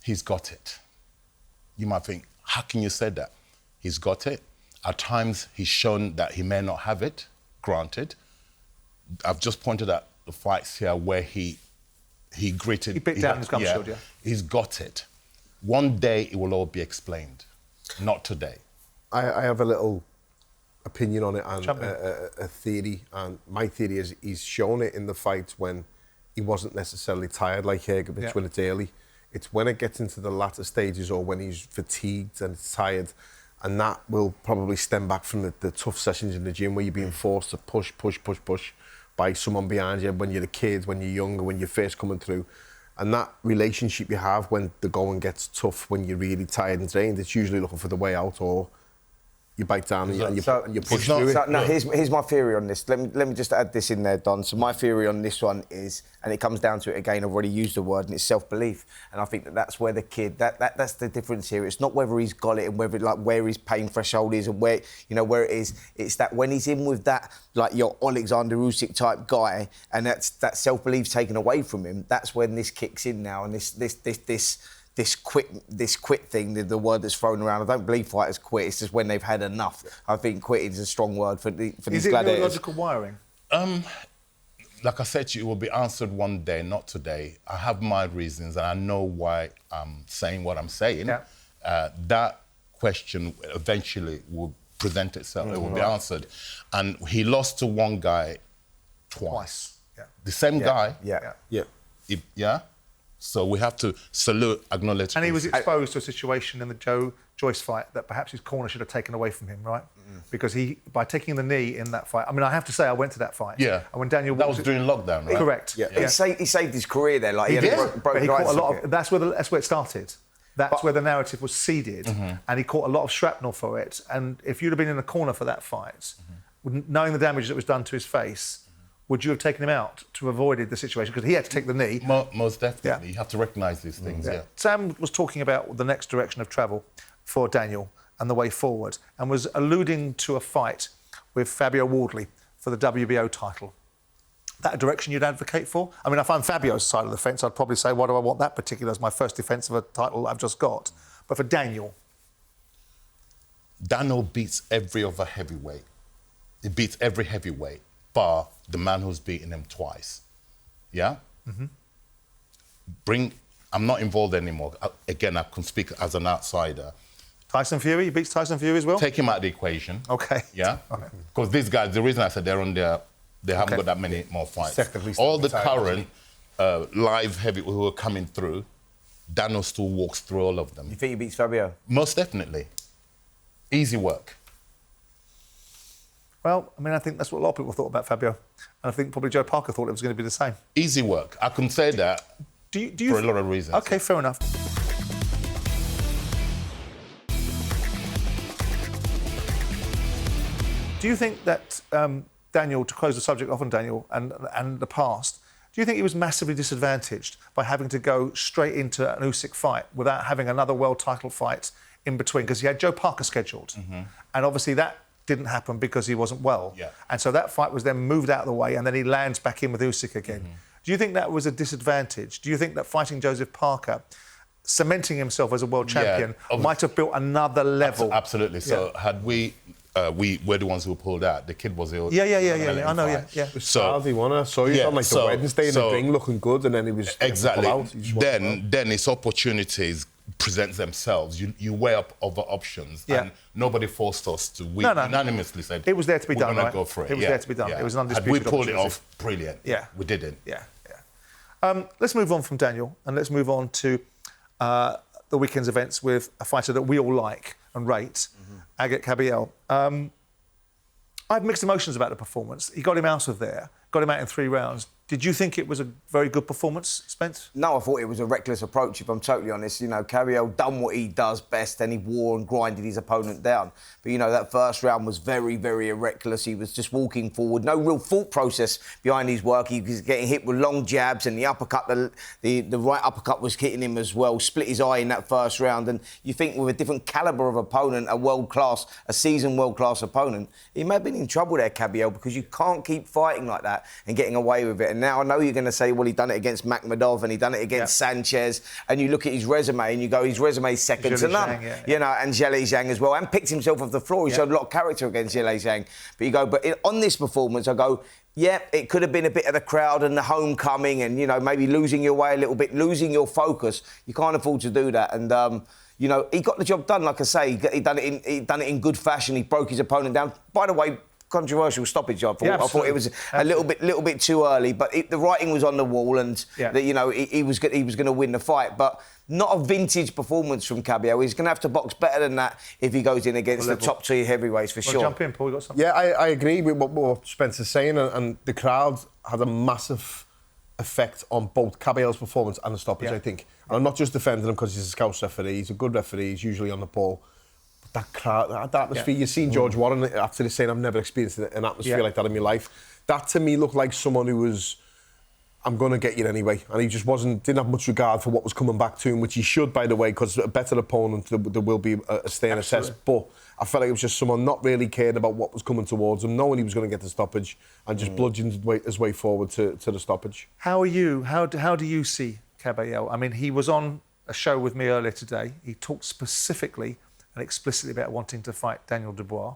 He's got it. You might think, how can you say that? He's got it. At times, he's shown that he may not have it, granted. I've just pointed out the fights here where he gritted. He bit down his gum shield, He's got it. One day, it will all be explained. Not today. I have a little opinion on it and a theory. And my theory is he's shown it in the fight when he wasn't necessarily tired like Hrgovic when it's early. It's when it gets into the latter stages or when he's fatigued and tired, and that will probably stem back from the tough sessions in the gym where you're being forced to push by someone behind you when you're a kid, when you're younger, when you're first coming through. And that relationship you have when the going gets tough, when you're really tired and drained, it's usually looking for the way out, or you bite down and you push through it. Now, here's my theory on this. Let me just add this in there, Don. So my theory on this one is, and it comes down to it again, I've already used the word, and it's self-belief. And I think that's where the kid, that's the difference here. It's not whether he's got it and where his pain threshold is and where it is. It's that when he's in with that, like your Alexander Usyk type guy, and that self-belief's taken away from him, that's when this kicks in now, and this quit thing, the word that's thrown around. I don't believe fighters quit. It's just when they've had enough. I think quitting is a strong word for these gladiators. Is it neurological wiring? Like I said to you, it will be answered one day, not today. I have my reasons, and I know why I'm saying what I'm saying. That question eventually will present itself. It will be answered. And he lost to one guy twice. The same guy. So we have to salute, acknowledge. And he was exposed to a situation in the Joe Joyce fight that perhaps his corner should have taken away from him, right? Because by taking the knee in that fight, I mean, I have to say I went to that fight. Yeah. And when Daniel that was during lockdown, right? Correct. He saved his career there. Like he caught a lot of. That's where it started. That's where the narrative was seeded, and he caught a lot of shrapnel for it. And if you'd have been in the corner for that fight, knowing the damage that was done to his face, would you have taken him out to have avoided the situation? Because he had to take the knee. Most definitely. You have to recognise these things, Sam was talking about the next direction of travel for Daniel and the way forward, and was alluding to a fight with Fabio Wardley for the WBO title. that a direction you'd advocate for? I mean, if I'm Fabio's side of the fence, I'd probably say, why do I want that particular as my first defence of a title I've just got? But for Daniel... Daniel beats every other heavyweight. He beats every heavyweight, bar the man who's beaten him twice. Yeah? I'm not involved anymore. Again, I can speak as an outsider. Tyson Fury? He beats Tyson Fury as well? Take him out of the equation. OK. Yeah? Because these guys, the reason I said they're on their... They haven't got that many more fights. All the current live heavyweights who are coming through, Daniel still walks through all of them. You think he beats Fabio? Most definitely. Easy work. Well, I mean, I think that's what a lot of people thought about Fabio. And I think probably Joe Parker thought it was going to be the same. Easy work. I can say that for a lot of reasons. OK, fair enough. Do you think that Daniel, to close the subject off on Daniel and the past, do you think he was massively disadvantaged by having to go straight into an Usyk fight without having another world title fight in between? Because he had Joe Parker scheduled. And obviously that didn't happen because he wasn't well. And so that fight was then moved out of the way and then he lands back in with Usyk again. Do you think that was a disadvantage? Do you think that fighting Joseph Parker, cementing himself as a world champion, might have built another level? Absolutely. So had we were the ones who pulled out. The kid was ill. Yeah. I know. Yeah. So he won her. So he was on like the Wednesday in the ring looking good, and then he was exactly. Out. Then his opportunities present themselves. You weigh up other options, and nobody forced us to. We unanimously said it was there to be done. Right? Go for it. It was there to be done. It was an undisputed. Had we pulled it off, brilliant. Yeah, we didn't. Yeah. Let's move on from Daniel, and let's move on to the weekend's events with a fighter that we all like and rate. Agit Kabayel. I have mixed emotions about the performance. He got him out of there, got him out in 3 rounds. Did you think it was a very good performance, Spence? No, I thought it was a reckless approach, if I'm totally honest. You know, Kabayel done what he does best and he wore and grinded his opponent down. But, you know, that first round was very, very reckless. He was just walking forward. No real thought process behind his work. He was getting hit with long jabs and the uppercut, the right uppercut was hitting him as well. Split his eye in that first round. And you think with a different calibre of opponent, a seasoned world-class opponent, he may have been in trouble there, Kabayel, because you can't keep fighting like that and getting away with it. And now I know you're going to say, well, he done it against Makhmudov and he done it against Sanchez, and you look at his resume and you go, his resume's second to none. You know, and Zhilei Zhang as well, and picked himself off the floor. He showed a lot of character against Zhilei Zhang. But you go, on this performance, I go, it could have been a bit of the crowd and the homecoming and, you know, maybe losing your way a little bit, losing your focus. You can't afford to do that. And, you know, he got the job done, like I say. He done it in good fashion. He broke his opponent down. By the way, controversial stoppage. I thought it was a little bit too early, but the writing was on the wall, and that, you know, he was going to win the fight. But not a vintage performance from Kabayel. He's going to have to box better than that if he goes in against the top 2 heavyweights for sure. Jump in, Paul. You got something? Yeah, I agree with what Spencer's saying, and the crowd had a massive effect on both Kabayel's performance and the stoppage. I think, and I'm not just defending him because he's a Scouse referee. He's a good referee. He's usually on the ball. That crowd, that atmosphere. You've seen George Warren after this saying, I've never experienced an atmosphere like that in my life. That to me looked like someone who was, I'm going to get you anyway. And he just didn't have much regard for what was coming back to him, which he should, by the way, because a better opponent, there will be a stay and assess. But I felt like it was just someone not really cared about what was coming towards him, knowing he was going to get the stoppage, and just bludgeoned his way forward to the stoppage. How do you see Kabayel? I mean, he was on a show with me earlier today. He talked specifically and explicitly about wanting to fight Daniel Dubois.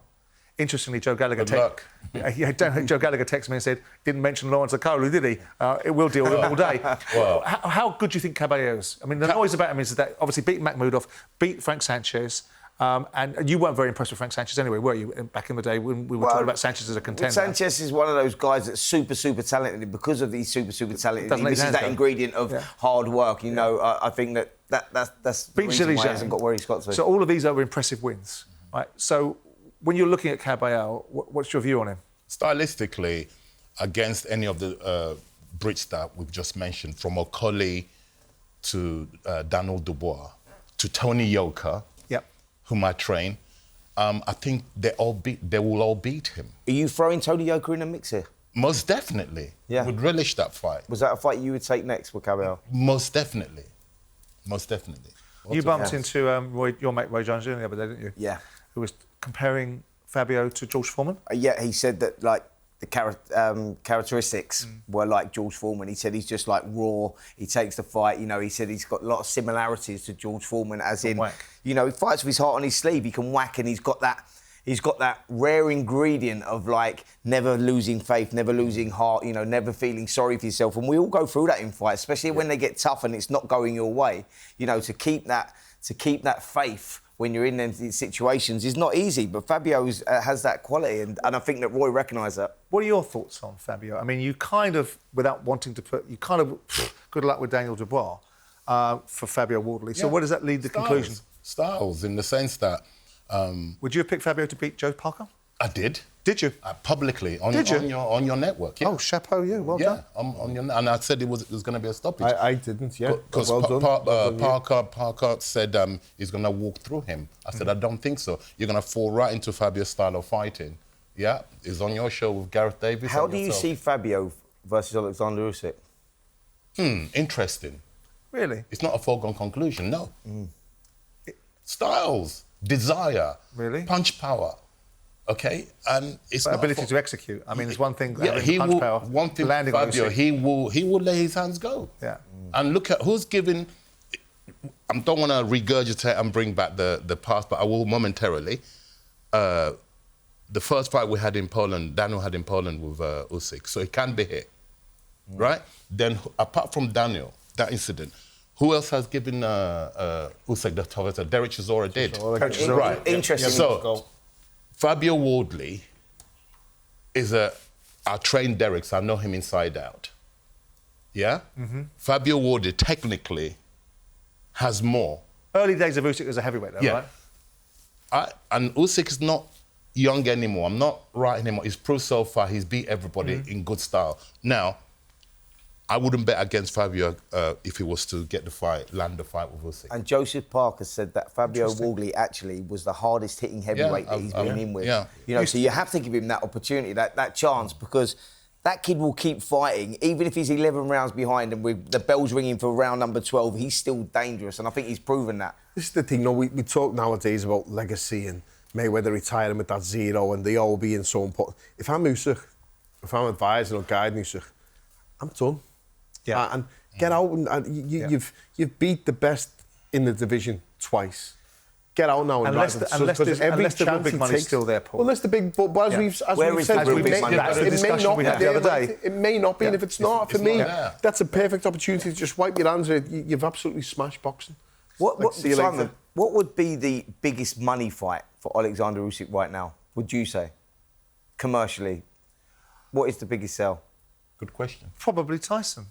Interestingly, Joe Gallagher Joe Gallagher texted me and said, didn't mention Lawrence Okolu, did he? It will deal with him all day. Well, how good do you think Kabayel is? I mean, the noise about him is that obviously beat Makhmudov, beat Frank Sanchez, and you weren't very impressed with Frank Sanchez anyway, were you, back in the day when we were talking about Sanchez as a contender? Sanchez is one of those guys that's super, super talented, and because of these super, super talented, he misses that ingredient of hard work. You know, I think that's the reason why he hasn't got where he's got to. So all of these are impressive wins, right? So when you're looking at Kabayel, what's your view on him? Stylistically, against any of the Brits that we've just mentioned, from Okoli to Daniel Dubois to Tony Yoka, whom I train, I think they will all beat him. Are you throwing Tony Yoka in the mix here? Most definitely. Yeah. Would relish that fight. Was that a fight you would take next with Kabayel? Most definitely. Most definitely. You bumped into your mate Roy Jones the other day, didn't you? Yeah. Who was comparing Fabio to George Foreman? Yeah, he said that, like, characteristics were like George Foreman. He said he's just like raw. He takes the fight. You know, he said he's got a lot of similarities to George Foreman, as in, you know, he fights with his heart on his sleeve. He can whack, and he's got that rare ingredient of like never losing faith, never losing heart, you know, never feeling sorry for yourself. And we all go through that in fights, especially when they get tough and it's not going your way. You know, to keep that faith when you're in these situations is not easy. But Fabio has that quality, and I think that Roy recognised that. What are your thoughts on Fabio? I mean, you kind of, without wanting to put, you kind of, good luck with Daniel Dubois for Fabio Wardley. So where does that lead to conclusion? Styles, in the sense that... would you have picked Fabio to beat Joe Parker? I did. Did you? Publicly, on your network, yeah. Oh, chapeau you, well done. On your, and I said it was going to be a stoppage. I didn't, yeah. Because Parker said he's going to walk through him. I said, I don't think so. You're going to fall right into Fabio's style of fighting. Yeah, it's on your show with Gareth Davis. How do you see Fabio versus Alexander Usyk? Interesting. Really? It's not a foregone conclusion, no. Styles, desire, really, punch power. Okay, and it's but not ability to execute. I mean, it's one thing. Yeah, he punch will. Power, one thing, landing Fabio, he will let his hands go. Yeah. And look at who's giving. I don't want to regurgitate and bring back the past, but I will momentarily. The first fight we had in Poland, Daniel had in Poland with Usyk, so it can be hit, right? Then, apart from Daniel, that incident, who else has given Usyk the toughest? Derek Chisora did. Right. Interesting. So, Fabio Wardley is I trained Derek, so I know him inside out. Yeah? Fabio Wardley technically has more. Early days of Usyk as a heavyweight, though, right? And Usyk is not young anymore. I'm not right anymore. He's proved so far. He's beat everybody in good style. Now, I wouldn't bet against Fabio if he was to get the fight, land the fight with Usyk. And Joseph Parker said that Fabio Wardley actually was the hardest hitting heavyweight that he's been in with. Yeah. You know, so you have to give him that opportunity, that chance, because that kid will keep fighting, even if he's 11 rounds behind and with the bells ringing for round number 12, he's still dangerous, and I think he's proven that. This is the thing, you know, we talk nowadays about legacy and Mayweather retiring with that 0 and the all being so important. If I'm Usyk, if I'm advising or guiding Usyk, I'm done. Yeah. And get out and you've beat the best in the division twice. Get out now and unless the big money's still there, Paul. Well, unless the big, but as we've said, it may not be, and if it's not, for me, that's a perfect opportunity to just wipe your hands. You've absolutely smashed boxing. Simon, what would be the biggest money fight for Alexander Usyk right now? Would you say, commercially, what is the biggest sell? Good question. Probably Tyson.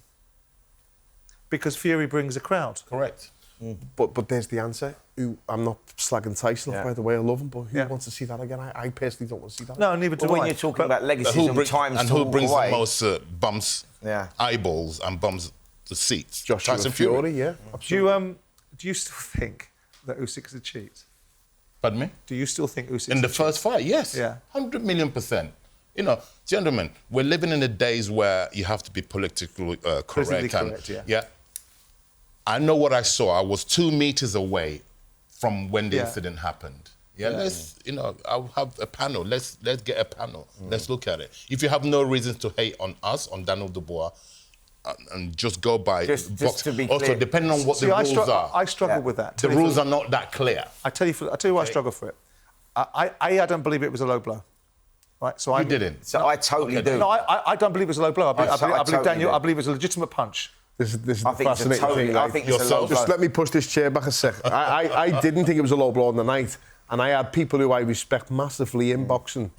Because Fury brings a crowd. Correct. But there's the answer. I'm not slagging Tyson off, by the way, I love him, but who wants to see that again? I personally don't want to see that. No, neither do I. When you're talking about legacies and times and who brings the most bumps, eyeballs and bumps the seats? Tyson Fury, yeah. Absolutely. Do you still think that Usyk is a cheat? Pardon me? Do you still think Usyk in the first fight? Yes. Yeah. 100 million%. You know, gentlemen, we're living in the days where you have to be politically correct. Yeah. I know what I saw. I was 2 meters away from when the incident happened. Let's, you know, I'll have a panel. Let's get a panel. Let's look at it. If you have no reason to hate on us, on Daniel Dubois, and just go by just to be also, clear. depending on what the rules are. I struggle with that. The rules are not that clear. I tell you why I struggle for it. I don't believe it was a low blow. Right, so I didn't. So I totally do. No, I don't believe it was a low blow. I believe Daniel. I believe it was a legitimate punch. This is the fascinating thing. I think it's a low blow. Just let me push this chair back a sec. I didn't think it was a low blow on the night, and I had people who I respect massively in boxing.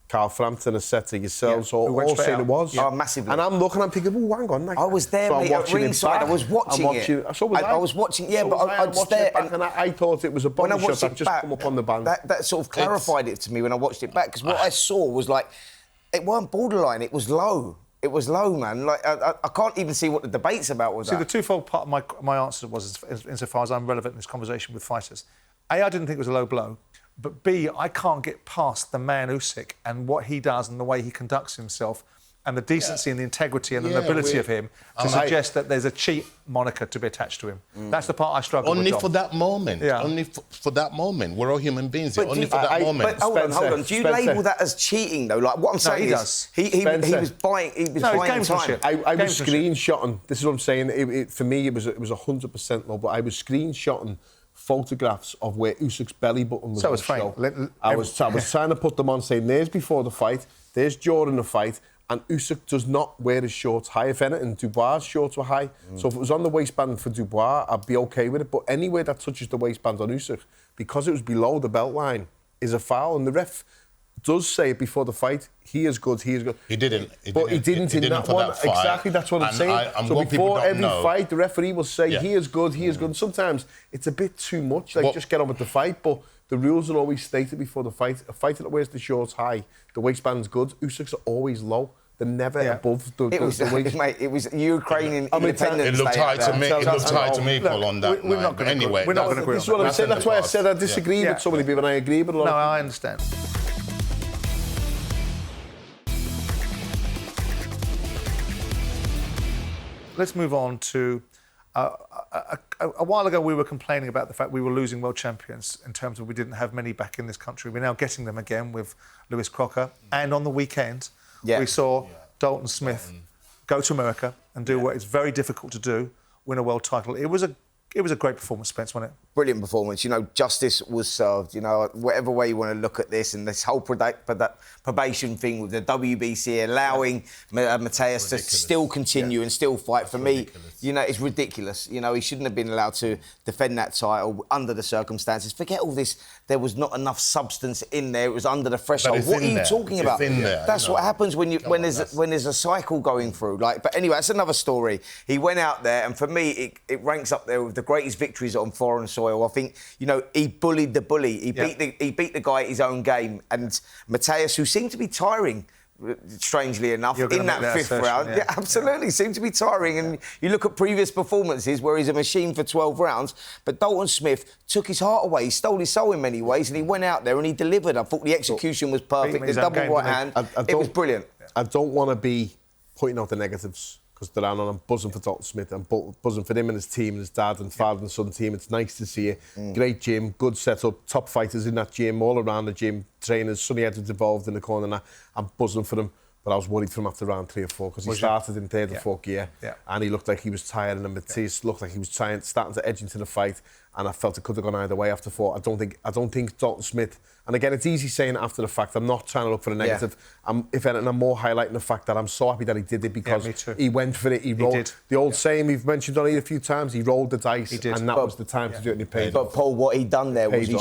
Carl Frampton has said to yourselves, all saying it was. Oh, massively. And I'm looking, I'm thinking, oh, hang on. I was there, mate, at ringside. I was watching it. I was watching, but I was there. And I thought it was a body shot that just come up on the band. That sort of clarified it to me when I watched it back, because what I saw was like, it weren't borderline, it was low. It was low, man. Like I can't even see what the debate's about with that. See, the twofold part of my answer was, insofar as I'm relevant in this conversation with fighters, A, I didn't think it was a low blow, but B, I can't get past the man Usyk and what he does and the way he conducts himself and the decency and the integrity and the nobility of him to suggest that there's a cheat moniker to be attached to him. That's the part I struggle with. Only for that moment. Yeah. Only for that moment. We're all human beings. But only for that moment. But hold on. Do you label that as cheating though? Like what I'm saying is, he was buying. He was buying time. I was screenshotting. This is what I'm saying. For me, it was 100% low. But I was screenshotting photographs of where Usyk's belly button was. So was Frank. I was trying to put them on, saying there's before the fight, there's during the fight. And Usyk does not wear his shorts high. If anything, Dubois' shorts were high. So if it was on the waistband for Dubois, I'd be okay with it. But anywhere that touches the waistband on Usyk, because it was below the belt line, is a foul. And the ref does say it before the fight, he is good, he is good. He didn't. But he didn't in that one. Exactly, that's what I'm saying. So before every fight, the referee will say, he is good, he is good. And sometimes it's a bit too much, like just get on with the fight. But the rules are always stated before the fight. A fighter that wears the shorts high, the waistband's good. Usyk's are always low. They're never above the waist. Mate, it was Ukrainian independence. It looked high to me. It looked high to me, Paul, on that. We're not going to anyway. We're not going to agree. This is what I'm saying. That's why I said I disagree with so many people, and I agree with a lot. No, I understand. Let's move on to a while ago we were complaining about the fact we were losing world champions in terms of we didn't have many back in this country. We're now getting them again with Lewis Crocker. And on the weekend, we saw Dalton Smith go to America and do what is very difficult to do, win a world title. It was a great performance, Spence, wasn't it? Brilliant performance. You know, justice was served. You know, whatever way you want to look at this, and this whole probation thing with the WBC allowing Mateus to still continue and still fight. For me, you know, it's ridiculous. You know, he shouldn't have been allowed to defend that title under the circumstances. Forget all this. There was not enough substance in there. It was under the threshold. What are you talking about? That's what happens when there's a cycle going through. Like, but anyway, that's another story. He went out there, and for me, it ranks up there with the greatest victories on foreign soil. I think, you know, he bullied the bully. He beat the guy at his own game. And Mateus, who seemed to be tiring, strangely enough, in that fifth round. Yeah, absolutely, seemed to be tiring. And you look at previous performances where he's a machine for 12 rounds. But Dalton Smith took his heart away. He stole his soul in many ways. And he went out there and he delivered. I thought the execution was perfect. The double right hand, it was brilliant. I don't want to be pointing out the negatives, because I'm buzzing for Dalton Smith. I'm buzzing for him and his team and his dad and father and son team. It's nice to see it. Great gym, good setup, top fighters in that gym, all around the gym, trainers, Sonny Edwards involved in the corner. And I'm buzzing for him. But I was worried for him after round 3 or 4, because he started in third or fourth gear, and he looked like he was tired, and Mateus looked like he was starting to edge into the fight, and I felt it could have gone either way after 4. I don't think Dalton Smith, and again, it's easy saying it after the fact. I'm not trying to look for the negative. If anything, I'm more highlighting the fact that I'm so happy that he did it, because he went for it. He rolled. The old saying we've mentioned on it a few times, he rolled the dice, and that was the time to do it, and he paid But Paul, what he done there was he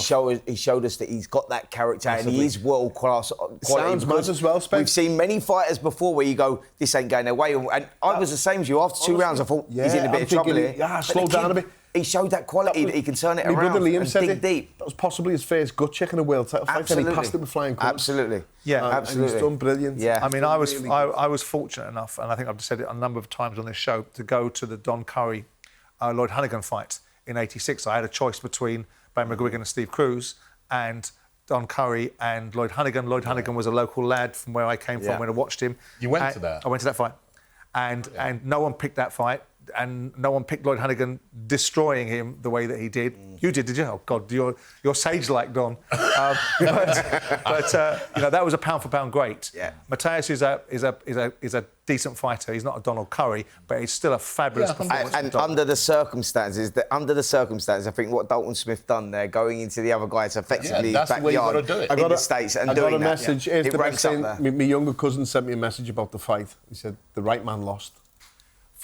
showed us that he's got that character, and he is world class quality. Sounds mad as well, Spence. We've seen many fighters before where you go, this ain't going their way. And I was the same as you. After 2 rounds, I thought, he's in a bit of trouble here. Yeah, slow down a bit. He showed that quality that he can turn it around. My brother Liam and said dig deep. That was possibly his first gut check in a world title fight, and he passed it with flying colours. Absolutely. Yeah, absolutely. And he's done brilliant. Yeah. I mean, I was fortunate enough, and I think I've said it a number of times on this show, to go to the Don Curry, Lloyd Honeyghan fight in '86. I had a choice between Barry McGuigan and Steve Cruz, and Don Curry and Lloyd Honeyghan. Lloyd Honeyghan was a local lad from where I came from when I watched him. You went to that? I went to that fight. And no one picked that fight. And no one picked Lloyd Honeyghan destroying him the way that he did. You did you? Oh God, you're sage-like, Don. But you know, that was a pound-for-pound great. Yeah. Mateus is a decent fighter. He's not a Donald Curry, but he's still a fabulous performance. And under the circumstances, I think what Dalton Smith done there, going into the other guy's effectively backyard in the States and doing that. I got a message. Here's the best thing. My younger cousin sent me a message about the fight. He said the right man lost.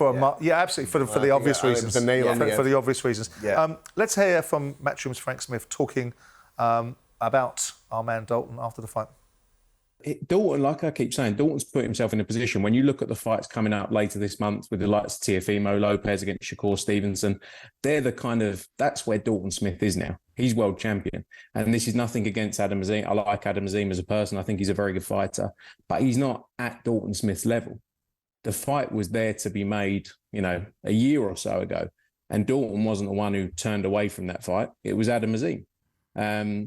Absolutely, for the obvious reasons. The nail on the for the obvious reasons. Yeah. Let's hear from Matchroom's Frank Smith talking about our man Dalton after the fight. Dalton, like I keep saying, Dalton's put himself in a position, when you look at the fights coming up later this month with the likes of Teofimo Lopez against Shakur Stevenson, they're that's where Dalton Smith is now. He's world champion. And this is nothing against Adam Azim. I like Adam Azim as a person. I think he's a very good fighter. But he's not at Dalton Smith's level. The fight was there to be made, you know, a year or so ago. And Dalton wasn't the one who turned away from that fight. It was Adam Azim.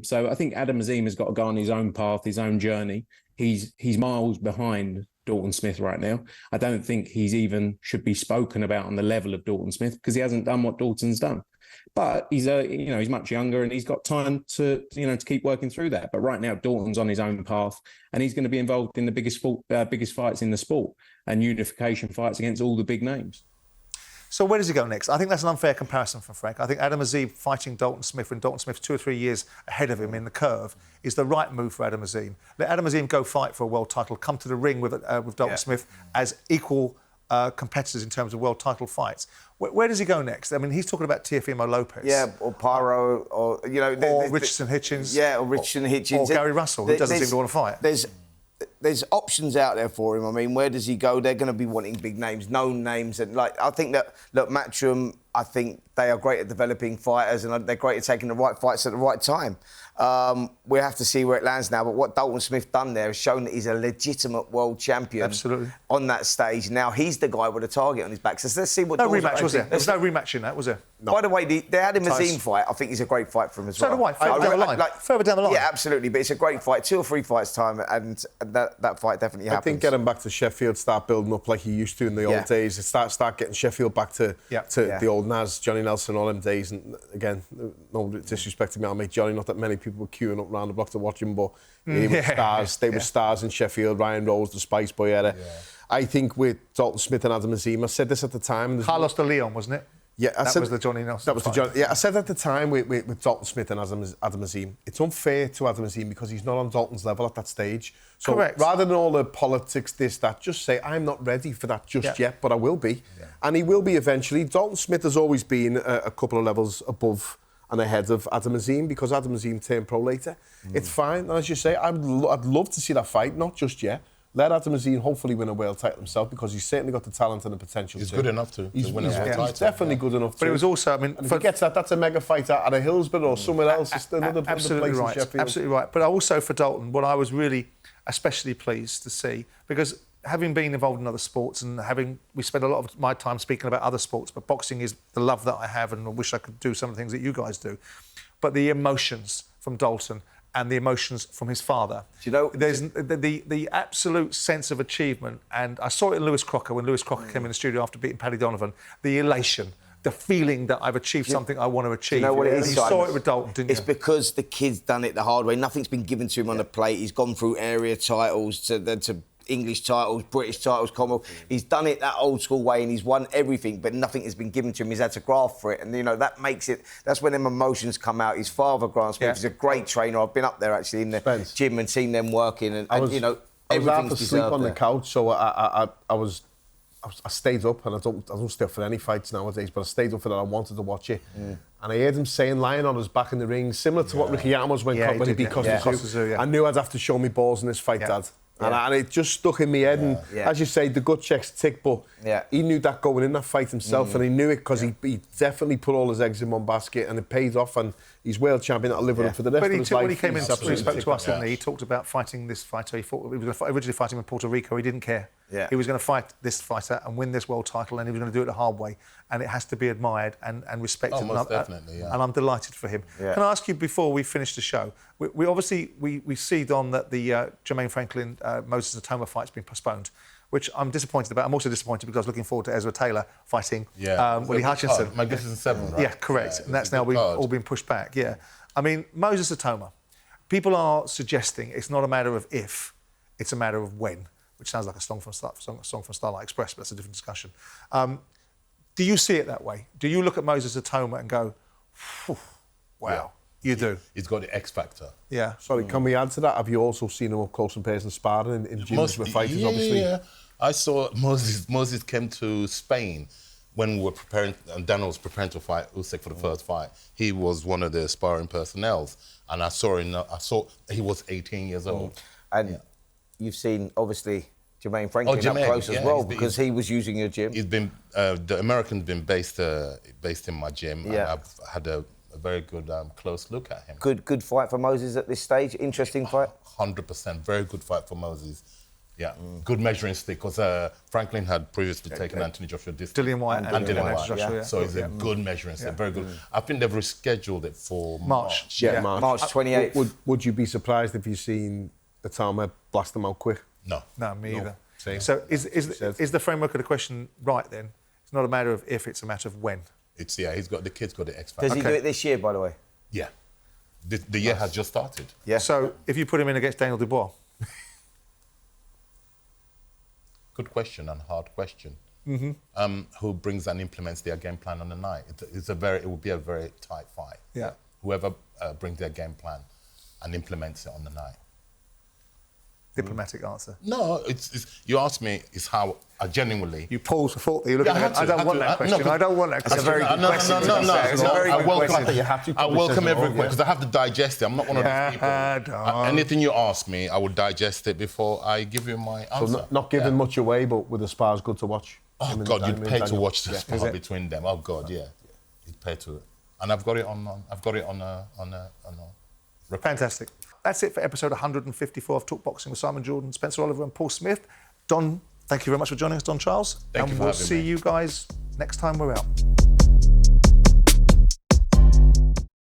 So I think Adam Azim has got to go on his own path, his own journey. He's miles behind Dalton Smith right now. I don't think he's even should be spoken about on the level of Dalton Smith because he hasn't done what Dalton's done. But he's he's much younger and he's got time to to keep working through that. But right now, Dalton's on his own path and he's going to be involved in the biggest fights in the sport and unification fights against all the big names. So where does he go next? I think that's an unfair comparison for Frank. I think Adam Azim fighting Dalton Smith when Dalton Smith's 2 or 3 years ahead of him in the curve is the right move for Adam Azim. Let Adam Azim go fight for a world title, come to the ring with Dalton Smith as equal competitors in terms of world title fights. Where does he go next? I mean, he's talking about Teofimo Lopez. Yeah, or Pyro, or or Richardson Hitchens. Yeah, or Richardson Hitchens. Or Gary Russell, who doesn't seem to want to fight. There's options out there for him. I mean, where does he go? They're going to be wanting big names, known names, and I think that Matchroom, I think they are great at developing fighters, and they're great at taking the right fights at the right time. We have to see where it lands now. But what Dalton Smith done there has shown that he's a legitimate world champion. Absolutely. On that stage. Now he's the guy with a target on his back. So let's see what. No rematch, was there? There was no rematch in that, was there? No. By the way, the Adam Azim fight, I think is a great fight for him as well. So do I. Further down the line. Further down the line. Yeah, absolutely. But it's a great fight. 2 or 3 fights time, and that fight definitely happens. I think getting back to Sheffield, start building up like he used to in the old days. Start getting Sheffield back to the old Naz, Johnny Nelson, all them days. And again, no disrespect to me, I'll make Johnny. Not that many people were queuing up around the block to watch him, but he was stars. They were stars in Sheffield. Ryan Rose, the Spice Boy era. Yeah. I think with Dalton Smith and Adam Azim, I said this at the time. Carlos de Leon, wasn't it? Yeah, that was the Johnny Nelson. That was the Johnny. Yeah, I said at the time with Dalton Smith and Adam Azim, it's unfair to Adam Azim because he's not on Dalton's level at that stage. So correct. Rather than all the politics, this, that, just say I'm not ready for that just yet, but I will be, and he will be eventually. Dalton Smith has always been a couple of levels above and ahead of Adam Azim because Adam Azim turned pro later. It's fine, and as you say, I'd love to see that fight, not just yet. Let Adam Azim hopefully win a world title himself because he's certainly got the talent and the potential. He's good enough to win a world title. He's definitely good enough. But it was also, I mean, if he gets that's a mega fight at a Hillsborough or somewhere else. It's another place in Sheffield. Absolutely right. But also for Dalton, what I was really especially pleased to see, because having been involved in other sports and we spend a lot of my time speaking about other sports, but boxing is the love that I have, and I wish I could do some of the things that you guys do. But the emotions from Dalton and the emotions from his father. Do you know, there's the absolute sense of achievement, and I saw it in Lewis Crocker when Lewis Crocker came in the studio after beating Paddy Donovan. The elation, the feeling that I've achieved something I want to achieve. You know what it is? You saw it with Dalton, didn't you? It's because the kid's done it the hard way. Nothing's been given to him on the plate. He's gone through area titles to English titles, British titles, Commonwealth. He's done it that old school way and he's won everything, but nothing has been given to him. He's had to graft for it, and that makes it. That's when them emotions come out. His father, Grant Smith, is a great trainer. I've been up there actually in the gym and seen them working, and I was half asleep on the couch, so I stayed up, and I don't stay up for any fights nowadays, but I stayed up for that. I wanted to watch it, and I heard him saying, lying on his back in the ring, similar to what Ricky Hatton was when he beat Costa. I knew I'd have to show me balls in this fight, Dad. And it just stuck in my head. And as you say, the gut checks tick, but he knew that going in that fight himself, and he knew it because he definitely put all his eggs in one basket, and it paid off. And he's world champion. That'll live with him for the rest of his life. When he came in, he spoke to us, didn't he? He talked about fighting this fighter. He thought he was going to originally fight him in Puerto Rico. He didn't care. He was going to fight this fighter and win this world title, and he was going to do it the hard way. And it has to be admired and respected. Most definitely, and I'm delighted for him. Can I ask you, before we finish the show, we obviously see, Don, that the Jermaine Franklin Moses Atoma fight's been postponed, which I'm disappointed about. I'm also disappointed because I was looking forward to Ezra Taylor fighting Willie Hutchinson. Magnificent Seven, right? Yeah, correct. And that's now all been pushed back. Yeah. I mean, Moses Atoma, people are suggesting it's not a matter of if, it's a matter of when, which sounds like a song from Starlight Express, but that's a different discussion. Do you see it that way? Do you look at Moses Atoma and go, wow, you do? He's got the X factor. Yeah. Sorry, can we add to that? Have you also seen him up close and personal sparring in gyms with fighters, obviously? Yeah, I saw Moses came to Spain when we were preparing, and Daniel was preparing to fight Usyk for the first fight. He was one of the sparring personnels, and I saw he was 18 years old. And you've seen, obviously, Jermaine Franklin up close as well, because he was using your gym. He's been the American's been based in my gym, and I've had a very good close look at him. Good fight for Moses at this stage. Interesting fight. 100%, very good fight for Moses. Yeah, good measuring stick, because Franklin had previously taken Anthony Joshua distance. Dillian White and Dillian White. Joshua, so it's a good measuring stick, very good. I think they've rescheduled it for March. March 28th. Would you be surprised if you've seen Atoma blast them out quick? No. No, me either. Same. So is the framework of the question right then? It's not a matter of if, it's a matter of when. It's the kid's got the X factor. Does he do it this year, by the way? Yeah. The year has just started. Yeah. So if you put him in against Daniel Dubois, good question and hard question. Who brings and implements their game plan on the night? It will be a very tight fight. Yeah. Whoever brings their game plan and implements it on the night. Diplomatic answer. No, you asked me is how I genuinely. You paused for thought. You're looking at. I don't want that question. I don't want that question. It's a very good question. I welcome every question because I have to digest it. I'm not one of those people. Anything you ask me, I will digest it before I give you my answer. So not giving much away, but with the spars good to watch. Oh God, you'd pay to watch the spar between them. Oh God, yeah, you'd pay to it. And I've got it on a. Fantastic. That's it for episode 154 of Talk Boxing with Simon Jordan, Spencer Oliver and Paul Smith. Don, thank you very much for joining us, Don Charles. Thank you for we'll having see me. you guys next time we're out.